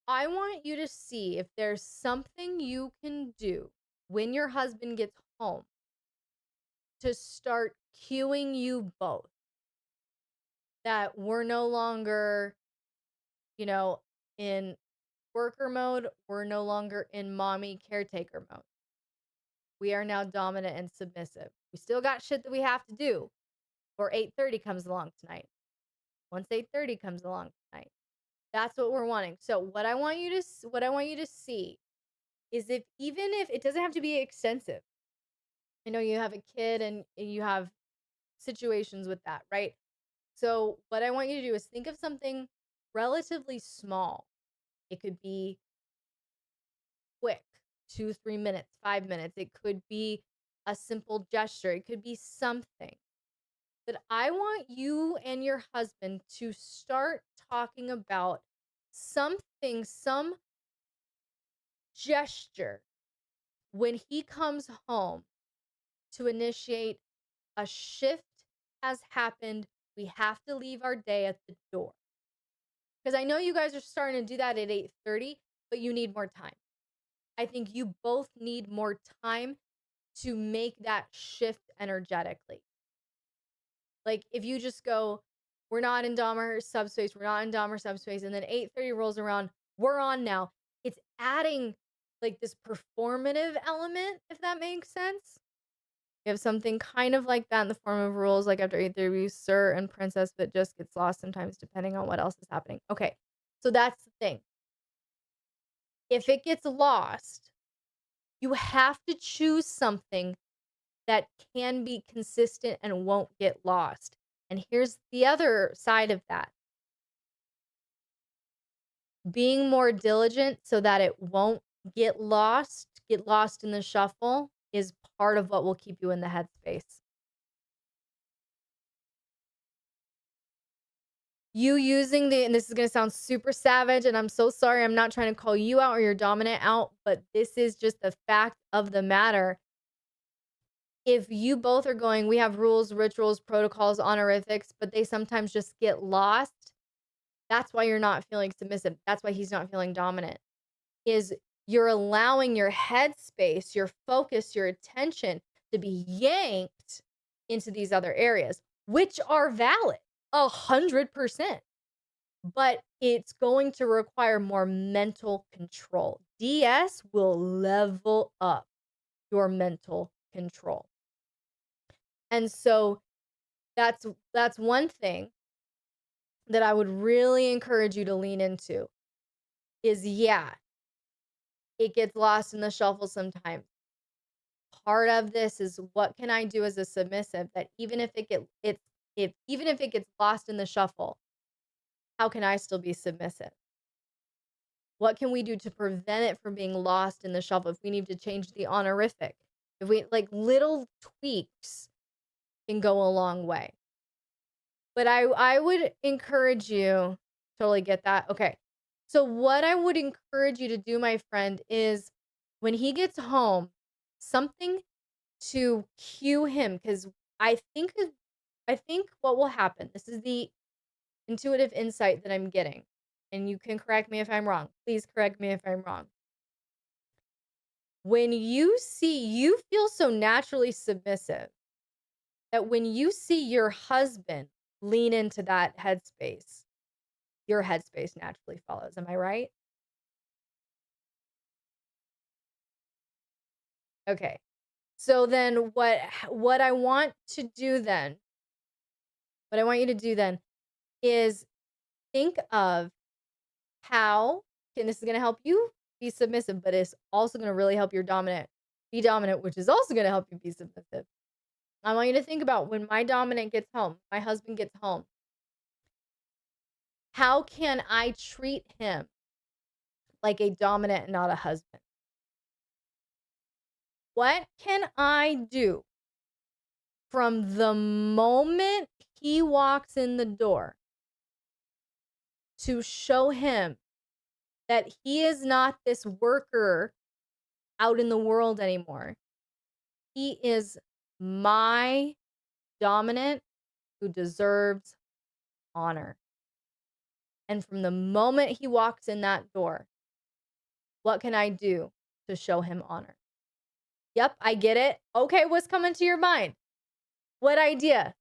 I want you to see if there's something you can do when your husband gets home to start cueing you both that we're no longer, you know, in worker mode. We're no longer in mommy caretaker mode. We are now dominant and submissive. We still got shit that we have to do. Or 8:30 comes along tonight. Once 8:30 comes along tonight. That's what we're wanting. So what I want you to see is if even if it doesn't have to be extensive. I know you have a kid and you have situations with that, right? So what I want you to do is think of something relatively small. It could be quick, 2, 3 minutes, 5 minutes. It could be a simple gesture. It could be something. But I want you and your husband to start talking about something, some gesture when he comes home to initiate a shift has happened. We have to leave our day at the door. Because I know you guys are starting to do that at 8:30, but you need more time. I think you both need more time to make that shift energetically. Like if you just go, we're not in Dom or subspace, we're not in Dom or subspace, and then 8:30 rolls around, we're on now. It's adding like this performative element, if that makes sense. You have something kind of like that in the form of rules, like after 8:30, sir and princess, but just gets lost sometimes depending on what else is happening. Okay, so that's the thing. If it gets lost, you have to choose something that can be consistent and won't get lost. And here's the other side of that. Being more diligent so that it won't get lost in the shuffle is part of what will keep you in the headspace. You using and this is going to sound super savage, and I'm so sorry. I'm not trying to call you out or your dominant out, but this is just the fact of the matter. If you both are going, we have rules, rituals, protocols, honorifics, but they sometimes just get lost. That's why you're not feeling submissive. That's why he's not feeling dominant. Is you're allowing your headspace, your focus, your attention to be yanked into these other areas, which are valid 100%. But it's going to require more mental control. DS will level up your mental control. And so that's one thing that I would really encourage you to lean into is yeah, it gets lost in the shuffle sometimes. Part of this is what can I do as a submissive that even if even if it gets lost in the shuffle, how can I still be submissive? What can we do to prevent it from being lost in the shuffle? If we need to change the honorific, if we like little tweaks can go a long way. But I would encourage you, totally get that. Okay. So what I would encourage you to do, my friend, is when he gets home, something to cue him because I think I think what will happen. This is the intuitive insight that I'm getting. And you can correct me if I'm wrong. Please correct me if I'm wrong. When you feel so naturally submissive that when you see your husband lean into that headspace, your headspace naturally follows. Am I right? Okay. So then what I want to do then, what I want you to do then is think of how, and this is going to help you be submissive, but it's also going to really help your be dominant, which is also going to help you be submissive. I want you to think about when my dominant gets home, my husband gets home. How can I treat him like a dominant and not a husband? What can I do from the moment he walks in the door to show him that he is not this worker out in the world anymore? He is my dominant who deserves honor. And from the moment he walks in that door, What can I do to show him honor? Yep, I get it. Okay, what's coming to your mind? What idea?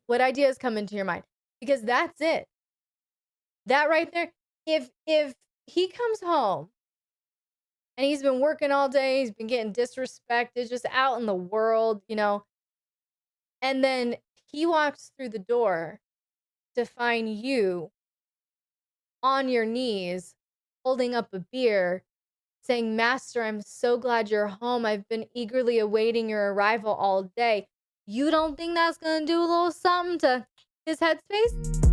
What ideas come into your mind? Because that's it. That right there. If he comes home and he's been working all day, he's been getting disrespected, just out in the world, and then he walks through the door to find you on your knees, holding up a beer, saying, "Master, I'm so glad you're home. I've been eagerly awaiting your arrival all day." You don't think that's gonna do a little something to his headspace?